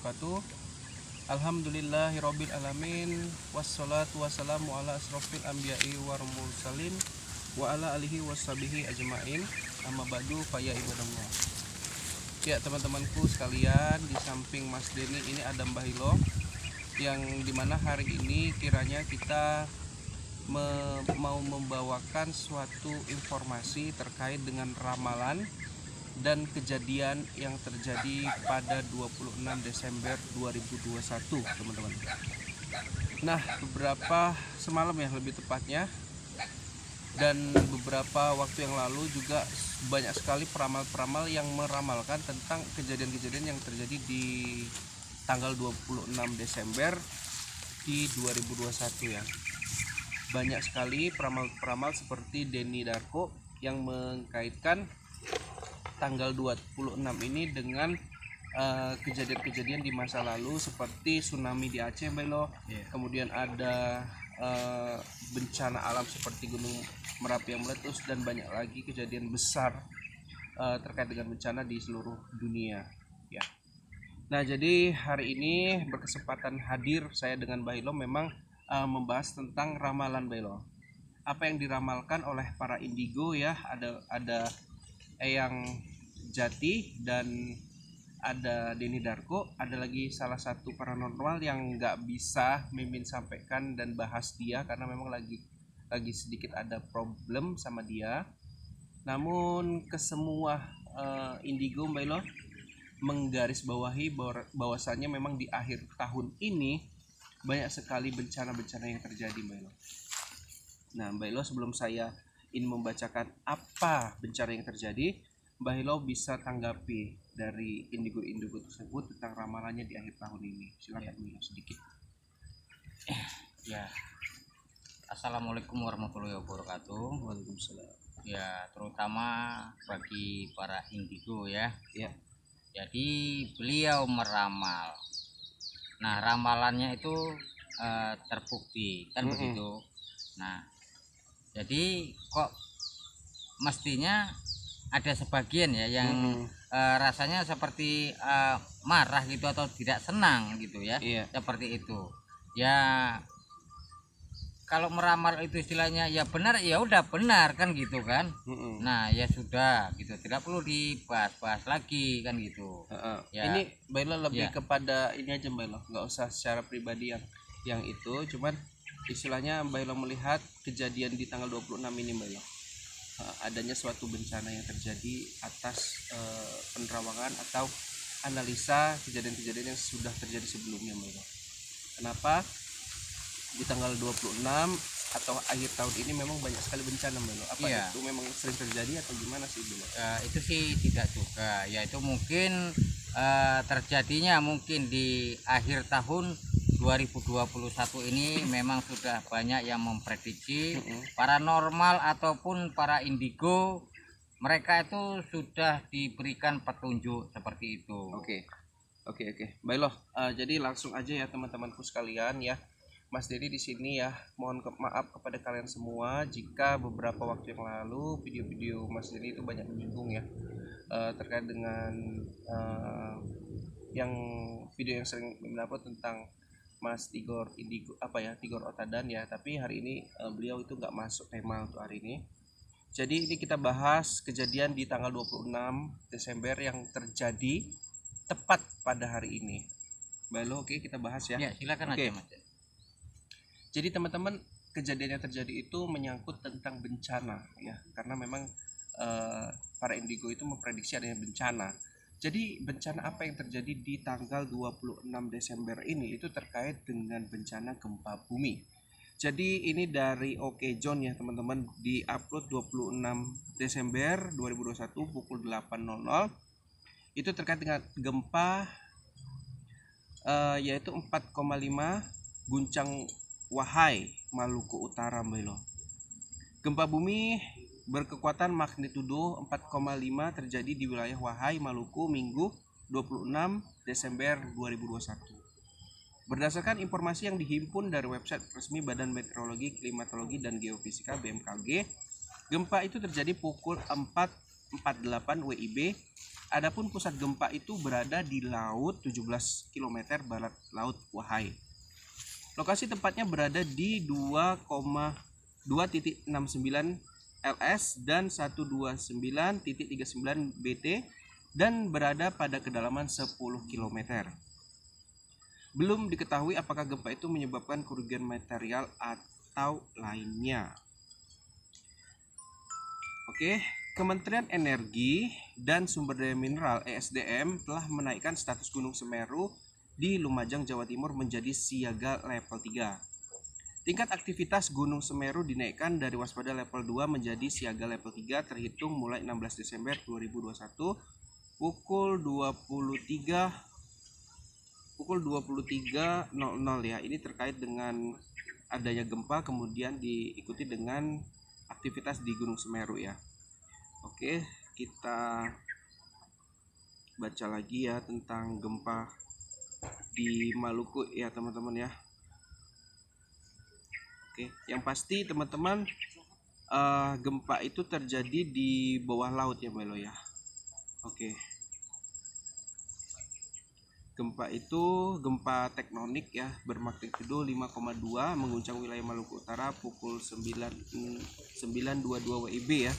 wabarakatuh. Alhamdulillahirabbil alamin, wassalatu wassalamu ala asrofil anbiya'i war mursalin wa ala alihi washabihi ajmain. Amma ba'du fa ya ibadallah. Ya teman-temanku sekalian, di samping Mas Denny ini ada Mbah Hilo, yang dimana hari ini kiranya kita mau membawakan suatu informasi terkait dengan ramalan dan kejadian yang terjadi pada 26 Desember 2021, teman-teman. Nah, beberapa semalam ya lebih tepatnya, dan beberapa waktu yang lalu juga banyak sekali peramal-peramal yang meramalkan tentang kejadian-kejadian yang terjadi di tanggal 26 Desember di 2021 ya. Banyak sekali peramal-peramal seperti Denny Darko yang mengkaitkan tanggal 26 ini dengan kejadian-kejadian di masa lalu seperti tsunami di Aceh, Belo. Kemudian ada bencana alam seperti Gunung Merapi yang meletus dan banyak lagi kejadian besar terkait dengan bencana di seluruh dunia ya. Nah, jadi hari ini berkesempatan hadir saya dengan Mbah Hilo memang membahas tentang ramalan, Belo. Apa yang diramalkan oleh para indigo ya, ada Eyang Jati dan ada Denny Darko, ada lagi salah satu paranormal yang nggak bisa Mimin sampaikan dan bahas dia karena memang lagi sedikit ada problem sama dia. Namun kesemua indigo Mbak Ilo menggarisbawahi bahwasannya memang di akhir tahun ini banyak sekali bencana-bencana yang terjadi, Mbak Ilo. Nah, Mbak Ilo, sebelum saya ingin membacakan apa bencana yang terjadi, Mbak Hilo bisa tanggapi dari indigo-indigo tersebut tentang ramalannya di akhir tahun ini. Silakan Mbak Hilo sedikit. Ya, assalamualaikum warahmatullahi wabarakatuh. Waalaikumsalam. Ya, terutama bagi para indigo ya. Ya. Jadi beliau meramal. Nah, ramalannya itu terbukti kan begitu. Nah, jadi kok mestinya ada sebagian ya yang rasanya seperti marah gitu atau tidak senang gitu ya. Seperti itu ya. Kalau meramal itu istilahnya ya benar, ya udah benar kan gitu kan. Nah, ya sudah gitu, tidak perlu dibahas-bahas lagi kan gitu. Ya. Ini Mbak Ilo lebih kepada ini aja, Mbak Ilo, nggak usah secara pribadi yang itu, cuman istilahnya Mbak Ilo melihat kejadian di tanggal 26 ini, Mbak Ilo, adanya suatu bencana yang terjadi atas penerawangan atau analisa kejadian-kejadian yang sudah terjadi sebelumnya, Mbak Ilo. Kenapa di tanggal 26 atau akhir tahun ini memang banyak sekali bencana, Mbak Ilo? Apa itu memang sering terjadi atau gimana sih, Mbak Ilo? Itu sih tidak juga ya, itu mungkin terjadinya mungkin di akhir tahun 2021 ini memang sudah banyak yang memprediksi paranormal ataupun para indigo, mereka itu sudah diberikan petunjuk seperti itu. Oke. Mbak Ilo, jadi langsung aja ya teman-temanku sekalian ya. Mas Dedi di sini ya, mohon maaf kepada kalian semua jika beberapa waktu yang lalu video-video Mas Dedi itu banyak menyinggung ya terkait dengan yang video yang sering mendapat tentang Mas Tigor Indigo Tigor Otadan ya. Tapi hari ini beliau itu nggak masuk tema untuk hari ini. Jadi ini kita bahas kejadian di tanggal 26 Desember yang terjadi tepat pada hari ini. Mbak Lo, oke, kita bahas ya. Ya, silakan aja, Mas. Jadi teman-teman, kejadian yang terjadi itu menyangkut tentang bencana ya, karena memang para indigo itu memprediksi adanya bencana. Jadi bencana apa yang terjadi di tanggal 26 Desember ini itu terkait dengan bencana gempa bumi. Jadi ini dari Oke John ya teman-teman, di upload 26 Desember 2021 pukul 8.00. Itu terkait dengan gempa yaitu 4,5 guncang Wahai, Maluku Utara, Mbak Ilo. Gempa bumi berkekuatan magnitudo 4,5 terjadi di wilayah Wahai, Maluku, Minggu 26 Desember 2021. Berdasarkan informasi yang dihimpun dari website resmi Badan Meteorologi, Klimatologi, dan Geofisika BMKG, gempa itu terjadi pukul 4 48 WIB. Adapun pusat gempa itu berada di laut 17 km barat laut Wahai. Lokasi tempatnya berada di 2,2.69 LS dan 129.39 BT dan berada pada kedalaman 10 km. Belum diketahui apakah gempa itu menyebabkan kerugian material atau lainnya. Oke, Kementerian Energi dan Sumber Daya Mineral (ESDM) telah menaikkan status Gunung Semeru di Lumajang, Jawa Timur menjadi siaga level 3. Tingkat aktivitas Gunung Semeru dinaikkan dari waspada level 2 menjadi siaga level 3 terhitung mulai 16 Desember 2021 pukul 23.00 ya. Ini terkait dengan adanya gempa, kemudian diikuti dengan aktivitas di Gunung Semeru ya. Oke, kita baca lagi ya tentang gempa di Maluku ya teman-teman ya. Oke, yang pasti teman-teman, gempa itu terjadi di bawah laut ya Melo ya. Oke, gempa itu gempa tektonik ya, bermagnitudo 5,2 mengguncang wilayah Maluku Utara pukul 9.22 WIB ya,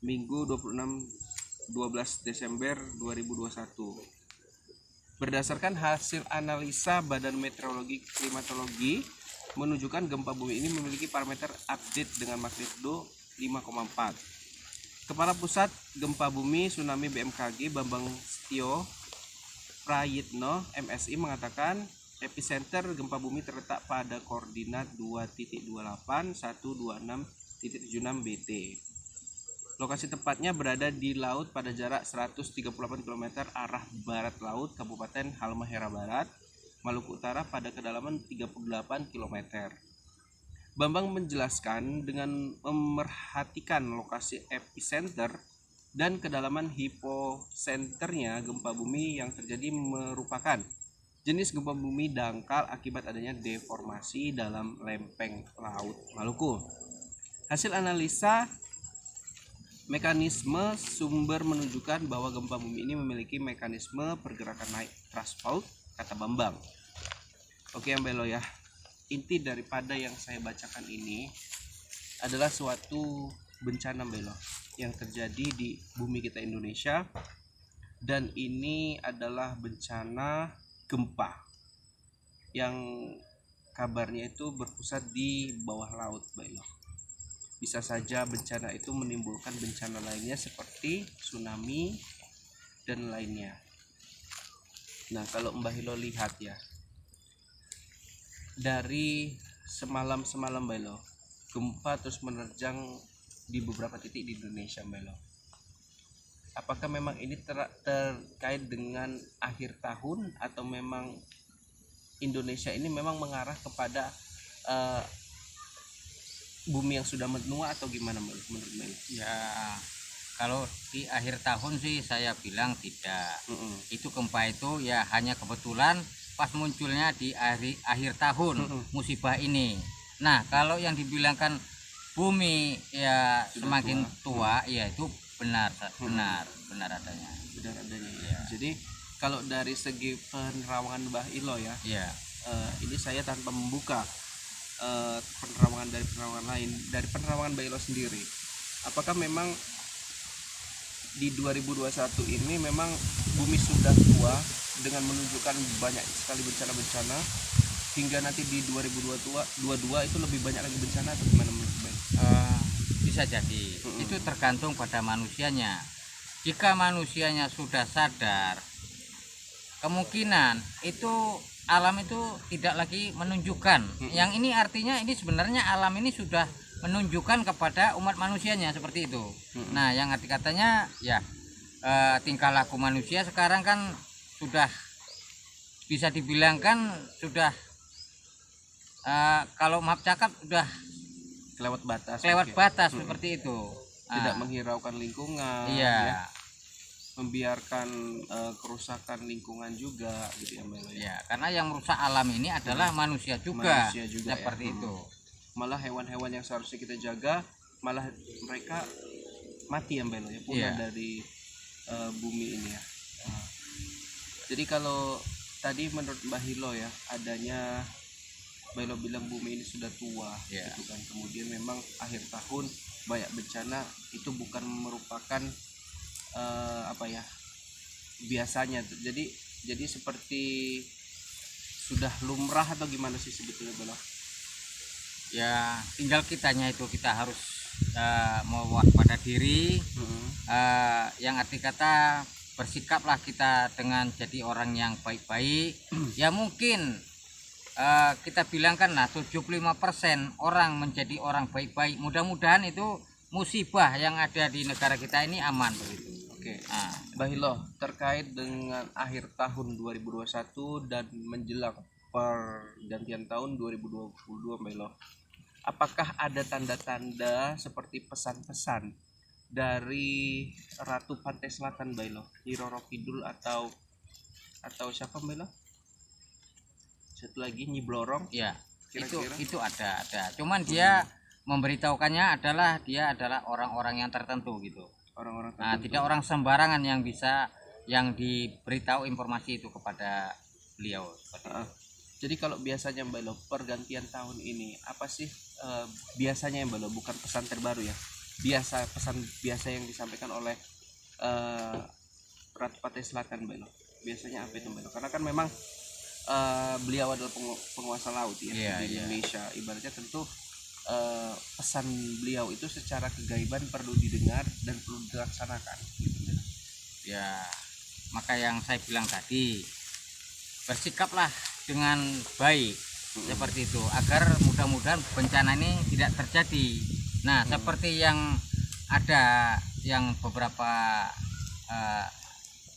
Minggu 12 Desember 2021. Berdasarkan hasil analisa Badan Meteorologi Klimatologi menunjukkan gempa bumi ini memiliki parameter update dengan magnitudo 5,4. Kepala Pusat Gempa Bumi Tsunami BMKG Bambang Setio Prayitno MSI mengatakan epicenter gempa bumi terletak pada koordinat 2.28.126.76 BT. Lokasi tepatnya berada di laut pada jarak 138 km arah barat laut Kabupaten Halmahera Barat, Maluku Utara pada kedalaman 38 km. Bambang menjelaskan dengan memerhatikan lokasi epicenter dan kedalaman hiposenternya gempa bumi yang terjadi merupakan jenis gempa bumi dangkal akibat adanya deformasi dalam lempeng laut Maluku. Hasil analisa mekanisme sumber menunjukkan bahwa gempa bumi ini memiliki mekanisme pergerakan naik thrust fault, kata Bambang. Oke Ambelo ya, inti daripada yang saya bacakan ini adalah suatu bencana Belo yang terjadi di bumi kita Indonesia, dan ini adalah bencana gempa yang kabarnya itu berpusat di bawah laut Belo. Bisa saja bencana itu menimbulkan bencana lainnya seperti tsunami dan lainnya. Nah, kalau Mbah Hilo lihat ya, dari semalam Belo, gempa terus menerjang di beberapa titik di Indonesia Belo. Apakah memang ini terkait dengan akhir tahun atau memang Indonesia ini memang mengarah kepada bumi yang sudah menua atau gimana menurut Melo? Ya, kalau di akhir tahun sih saya bilang tidak. Itu gempa itu ya hanya kebetulan pas munculnya di akhir tahun musibah ini. Nah, kalau yang dibilangkan bumi ya sudah semakin tua, ya itu benar adanya. Benar adanya ya. Jadi kalau dari segi penerawangan Mbah Ilo ya, ini saya tanpa membuka penerawangan dari penerawangan lain, dari penerawangan Mbah Ilo sendiri, apakah memang di 2021 ini memang bumi sudah tua dengan menunjukkan banyak sekali bencana-bencana, hingga nanti di 2022 itu lebih banyak lagi bencana atau gimana menurut Mbak? Bisa jadi. Itu tergantung pada manusianya. Jika manusianya sudah sadar, kemungkinan itu alam itu tidak lagi menunjukkan. Yang ini artinya ini sebenarnya alam ini sudah menunjukkan kepada umat manusianya seperti itu. Nah, yang arti katanya ya tingkah laku manusia sekarang kan sudah bisa dibilangkan sudah kalau maaf cakap sudah kelewat batas seperti itu. Tidak menghiraukan lingkungan, ya, membiarkan kerusakan lingkungan juga gitu ya Mbak ya. Karena yang merusak alam ini adalah manusia juga seperti ya. itu. Malah hewan-hewan yang seharusnya kita jaga, malah mereka mati ya Mbak Elo ya, punah Iya. dari bumi ini ya. Nah, jadi kalau tadi menurut Mbah Hilo ya, adanya Mbah Hilo bilang bumi ini sudah tua, Iya. gitu kan. Kemudian memang akhir tahun banyak bencana, itu bukan merupakan apa ya, biasanya tuh. Jadi seperti sudah lumrah atau gimana sih sebetulnya Mbah Hilo? Ya tinggal kitanya itu, kita harus mewaspada diri, yang arti kata bersikaplah kita dengan jadi orang yang baik-baik. Ya mungkin kita bilangkan lah 75% orang menjadi orang baik-baik. Mudah-mudahan itu musibah yang ada di negara kita ini aman begitu. Oke. Nah, Mbah Hilo, terkait dengan akhir tahun 2021 dan menjelang pergantian tahun 2022 Mbah Hilo, apakah ada tanda-tanda seperti pesan-pesan dari Ratu Pantai Selatan Mbah Hilo, Nyi Roro Kidul atau siapa Mbah Hilo? Satu lagi Nyi Blorong, ya kira-kira? itu ada. Cuman dia memberitahukannya adalah dia adalah orang-orang yang tertentu gitu. Orang-orang Nah, tertentu. tidak orang sembarangan yang bisa yang diberitahu informasi itu kepada beliau seperti itu. Ah, jadi kalau biasanya Mbak Lo pergantian tahun ini apa sih biasanya Mbak Lo, bukan pesan terbaru ya, pesan biasa yang disampaikan oleh Ratu Pantai Selatan Mbak Lo, biasanya apa itu Mbak Lo? Karena kan memang beliau adalah penguasa laut ya, Iya, di iya. Indonesia. Ibaratnya tentu pesan beliau itu secara kegaiban perlu didengar dan perlu dilaksanakan gitu, Mbak Lo. Ya, maka yang saya bilang tadi, bersikaplah dengan baik seperti itu agar mudah-mudahan bencana ini tidak terjadi. Nah, seperti yang ada yang beberapa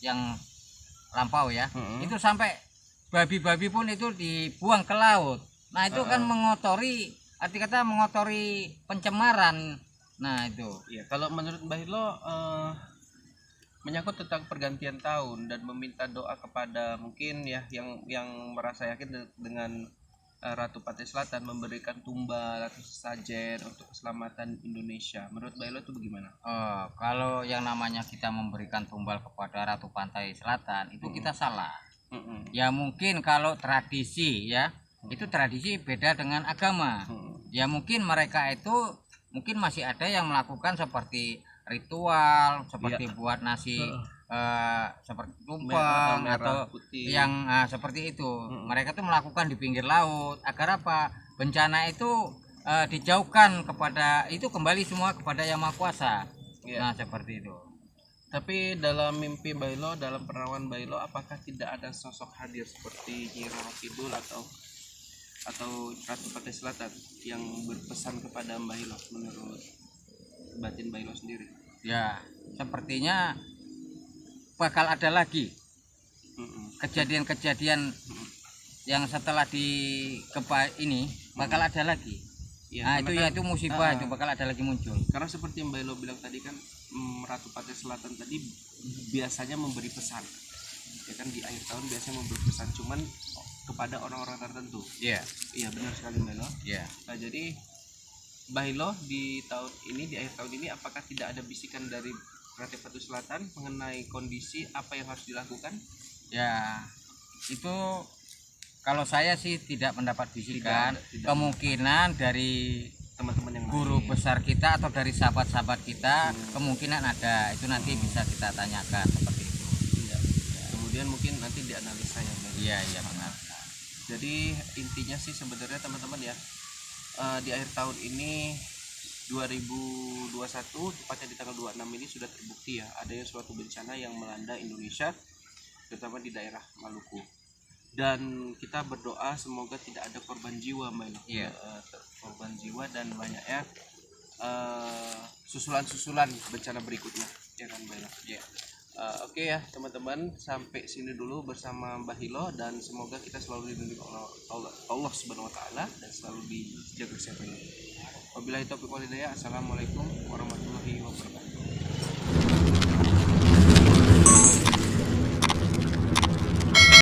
yang lampau ya, itu sampai babi-babi pun itu dibuang ke laut. Nah, itu kan mengotori, arti kata mengotori pencemaran. Nah, itu. Ya, kalau menurut Mbak Hilo menyangkut tentang pergantian tahun dan meminta doa kepada mungkin ya yang merasa yakin dengan Ratu Pantai Selatan memberikan tumbal atau sesajen untuk keselamatan Indonesia. Menurut Mbak Hilo itu bagaimana? Oh, kalau yang namanya kita memberikan tumbal kepada Ratu Pantai Selatan itu kita salah. Ya mungkin kalau tradisi ya, itu tradisi beda dengan agama. Ya mungkin mereka itu mungkin masih ada yang melakukan seperti ritual, seperti buat nasi seperti tumpeng Merah, atau putih. yang seperti itu. Mereka tuh melakukan di pinggir laut agar apa? Bencana itu dijauhkan kepada itu, kembali semua kepada Yang Maha Kuasa. Ya. Nah, seperti itu. Tapi dalam mimpi Mbak Hilo, dalam perawan Mbak Hilo, apakah tidak ada sosok hadir seperti Nyi Roro Kidul atau Ratu Pantai Selatan yang berpesan kepada Mbak Hilo menurut batin Mbak Hilo sendiri? Ya, sepertinya bakal ada lagi kejadian-kejadian yang setelah di gempa ini bakal ada lagi. Ya, Nah, itu karena yaitu musibah, itu bakal ada lagi muncul. Karena seperti Mbak Hilo bilang tadi kan, Ratu Pantai Selatan tadi biasanya memberi pesan, ya kan, di akhir tahun biasanya memberi pesan, cuman kepada orang-orang tertentu. Iya. Iya, benar sekali Mbak Hilo. Iya. Nah, jadi Mbak Hilo di tahun ini, di akhir tahun ini, apakah tidak ada bisikan dari Ratu Pantai Selatan mengenai kondisi apa yang harus dilakukan? Ya, itu kalau saya sih tidak mendapat bisikan. Tidak. Kemungkinan dari Teman-teman yang guru lain. besar kita atau dari sahabat-sahabat kita kemungkinan ada. Itu nanti bisa kita tanyakan seperti itu. Iya. Kemudian mungkin nanti dianalisa ya Mbak Hilo. Iya, benar. Jadi intinya sih sebenarnya teman-teman ya, di akhir tahun ini 2021 tepatnya di tanggal 26 ini sudah terbukti ya adanya suatu bencana yang melanda Indonesia, terutama di daerah Maluku, dan kita berdoa semoga tidak ada korban jiwa Mbak Elo. Iya. Korban jiwa dan banyaknya susulan-susulan bencana berikutnya ya kan Mbak Elo. Iya. Oke ya teman-teman, sampai sini dulu bersama Mbah Hilo, dan semoga kita selalu dilindungi oleh Allah Subhanahu wa taala dan selalu dijaga kesehatannya. Wabillahi taufiq wal hidayah. Assalamualaikum warahmatullahi wabarakatuh.